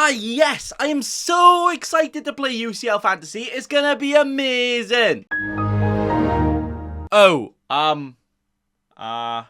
Yes, I am so excited to play UCL Fantasy. It's gonna be amazing. Oh, I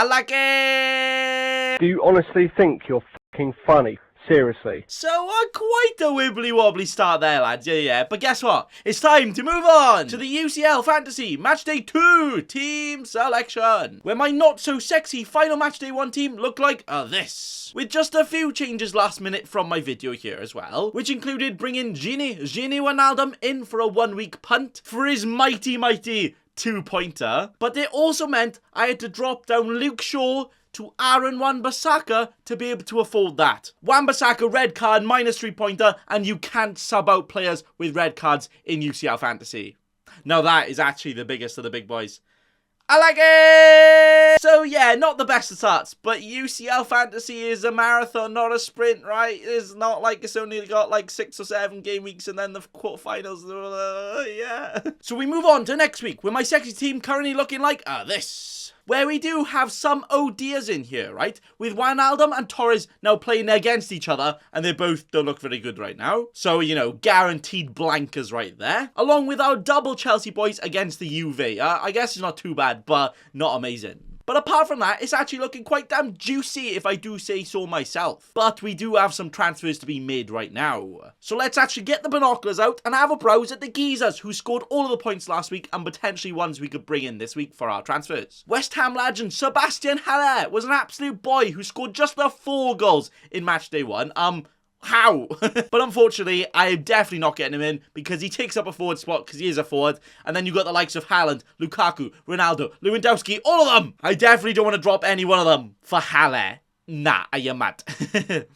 like it. Do you honestly think you're fucking funny? Seriously. So, quite a wibbly-wobbly start there, lads. Yeah. But guess what? It's time to move on to the UCL Fantasy Matchday 2 team selection, where my not-so-sexy final Matchday 1 team look like this. With just a few changes last minute from my video here as well, which included bringing Gini Wijnaldum in for a 1-week punt for his mighty two-pointer. But it also meant I had to drop down Luke Shaw to Aaron Wan-Bissaka to be able to afford that. Wan-Bissaka red card minus 3-pointer, and you can't sub out players with red cards in UCL Fantasy. Now that is actually the biggest of the big boys. I like it! So yeah, not the best of starts, but UCL Fantasy is a marathon, not a sprint, right? It's not like it's only got like 6 or 7 game weeks and then the quarterfinals. Yeah. So we move on to next week, with my sexy team currently looking like this. Where we do have some ODs in here, right? With Wijnaldum and Torres now playing against each other, and they both don't look very good right now. So, you know, guaranteed blankers right there. Along with our double Chelsea boys against the Juve. I guess it's not too bad, but not amazing. But apart from that, it's actually looking quite damn juicy if I do say so myself. But we do have some transfers to be made right now. So let's actually get the binoculars out and have a browse at the geezers who scored all of the points last week and potentially ones we could bring in this week for our transfers. West Ham legend Sebastian Haller was an absolute boy who scored just the 4 goals in Matchday 1. How? But unfortunately, I am definitely not getting him in because he takes up a forward spot because he is a forward. And then you got the likes of Haaland, Lukaku, Ronaldo, Lewandowski, all of them. I definitely don't want to drop any one of them for Haller. Nah, are you mad?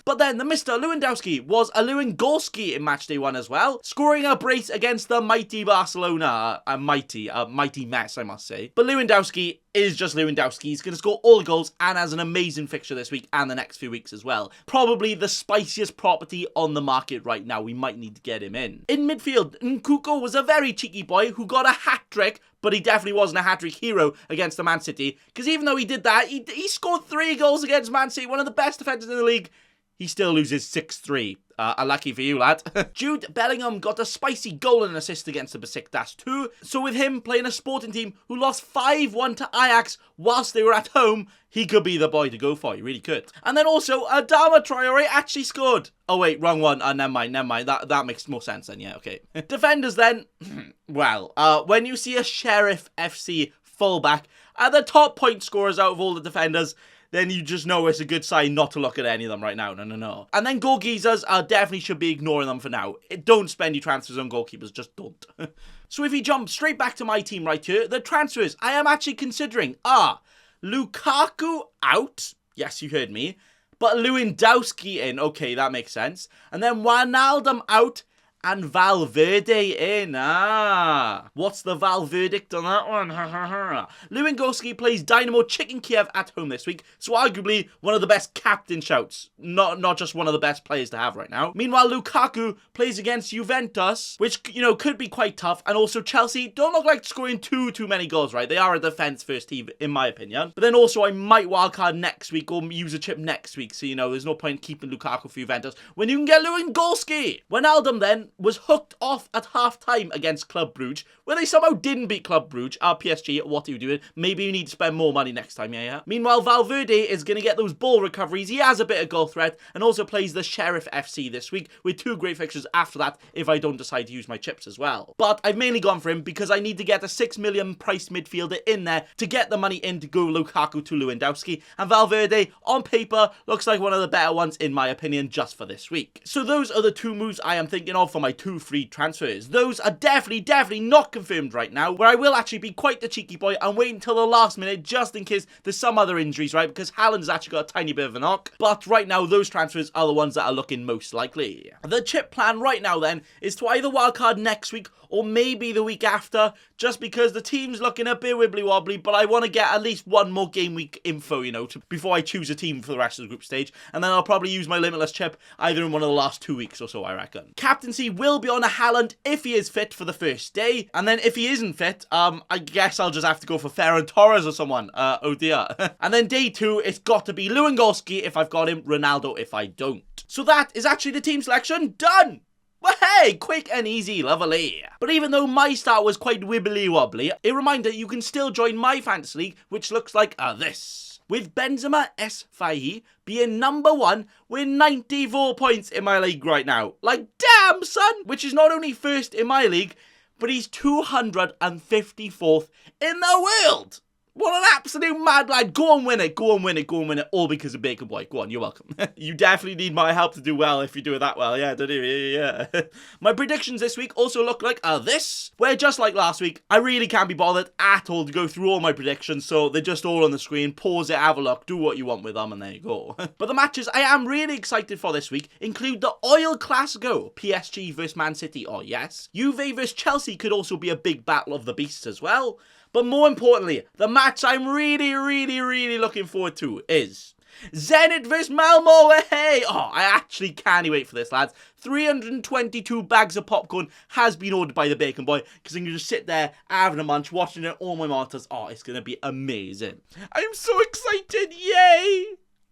But then the Mr. Lewandowski was a Lewandowski in Matchday 1 as well, scoring a brace against the mighty Barcelona. A mighty mess, I must say. But Lewandowski is just Lewandowski. He's going to score all the goals and has an amazing fixture this week and the next few weeks as well. Probably the spiciest property on the market right now. We might need to get him in. In midfield, Nkuko was a very cheeky boy who got a hat-trick, but he definitely wasn't a hat-trick hero against the Man City, because even though he did that, he scored 3 goals against Man City, one of the best defenders in the league. He still loses 6-3. Lucky for you, lad. Jude Bellingham got a spicy goal and an assist against the Besiktas too. So with him playing a Sporting team who lost 5-1 to Ajax whilst they were at home, he could be the boy to go for. He really could. And then also, Adama Traore actually scored. Oh wait, wrong one. Never mind. That makes more sense then. Yeah, okay. Defenders then. Well, when you see a Sheriff FC fullback at the top point scorers out of all the defenders, then you just know it's a good sign not to look at any of them right now. No. And then goal geezers, definitely should be ignoring them for now. Don't spend your transfers on goalkeepers, just don't. So if you jump straight back to my team right here, the transfers I am actually considering are Lukaku out. Yes, you heard me. But Lewandowski in. Okay, that makes sense. And then Wijnaldum out and Valverde in. What's the Val verdict on that one? Lewandowski plays Dynamo Chicken Kiev at home this week, so arguably one of the best captain shouts, not just one of the best players to have right now. Meanwhile, Lukaku plays against Juventus, which, you know, could be quite tough, and also Chelsea don't look like scoring too many goals, right? They are a defense first team, in my opinion. But then also, I might wildcard next week or use a chip next week, so, you know, there's no point keeping Lukaku for Juventus when you can get Lewandowski. Wijnaldum then was hooked off at half-time against Club Brugge, where they somehow didn't beat Club Brugge. PSG, what are you doing? Maybe you need to spend more money next time, yeah. Meanwhile, Valverde is going to get those ball recoveries. He has a bit of goal threat, and also plays the Sheriff FC this week, with 2 great fixtures after that, if I don't decide to use my chips as well. But I've mainly gone for him because I need to get a 6 million price midfielder in there to get the money in to go Lukaku to Lewandowski, and Valverde, on paper, looks like one of the better ones, in my opinion, just for this week. So those are the 2 moves I am thinking of for my 2 free transfers. Those are definitely not confirmed right now, where I will actually be quite the cheeky boy and wait until the last minute just in case there's some other injuries, right? Because Haaland has actually got a tiny bit of a knock. But right now, those transfers are the ones that are looking most likely. The chip plan right now then is to either wildcard next week or maybe the week after, just because the team's looking a bit wibbly-wobbly, but I want to get at least 1 more game week info, you know, before I choose a team for the rest of the group stage, and then I'll probably use my limitless chip either in one of the last 2 weeks or so, I reckon. Captaincy will be on a Haaland if he is fit for the first day. And then if he isn't fit, I guess I'll just have to go for Ferran Torres or someone. Oh dear. And then day 2, it's got to be Lewandowski if I've got him, Ronaldo if I don't. So that is actually the team selection done. Well, hey, quick and easy, lovely. But even though my start was quite wibbly wobbly, a reminder you can still join my fantasy league, which looks like this. With Benzema S. Fahy being number 1 with 94 points in my league right now. Like, damn, son! Which is not only first in my league, but he's 254th in the world. What an absolute mad lad. Go on, win it. Go on, win it. Go on, win it. All because of Bacon Boy. Go on, you're welcome. You definitely need my help to do well if you do it that well. Yeah, don't you? Yeah. My predictions this week also look like this. Where just like last week, I really can't be bothered at all to go through all my predictions. So they're just all on the screen. Pause it, have a look, do what you want with them, and there you go. But the matches I am really excited for this week include the Oil Clasico. PSG vs Man City. Oh, yes. Juve vs Chelsea could also be a big battle of the beasts as well. But more importantly, the match I'm really looking forward to is Zenit vs Malmo. Hey! Oh, I actually can't wait for this, lads. 322 bags of popcorn has been ordered by the Bacon Boy because I can just sit there having a munch, watching it on my monitors. Oh, it's going to be amazing. I'm so excited. Yay!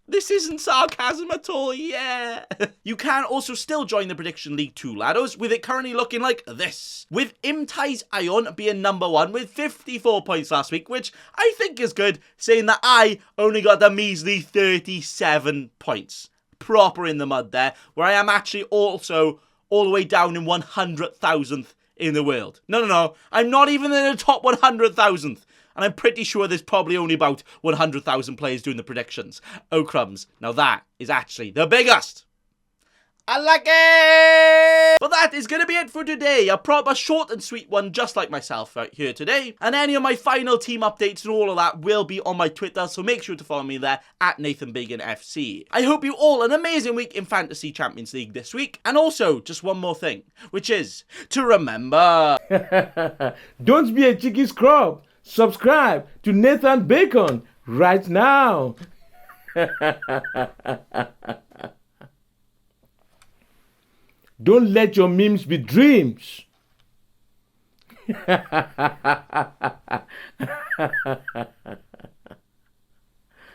This isn't sarcasm at all, yeah. You can also still join the Prediction League too, laddos, with it currently looking like this. With Imtai's Ion being number 1 with 54 points last week, which I think is good, saying that I only got the measly 37 points. Proper in the mud there, where I am actually also all the way down in 100,000th in the world. No, I'm not even in the top 100,000th. And I'm pretty sure there's probably only about 100,000 players doing the predictions. Oh, crumbs. Now that is actually the biggest. I like it! But that is going to be it for today. A proper short and sweet one, just like myself right here today. And any of my final team updates and all of that will be on my Twitter, so make sure to follow me there at NathanBaconFC. I hope you all an amazing week in Fantasy Champions League this week. And also, just one more thing, which is to remember... Don't be a cheeky scrub. Subscribe to Nathan Bacon right now. Don't let your memes be dreams.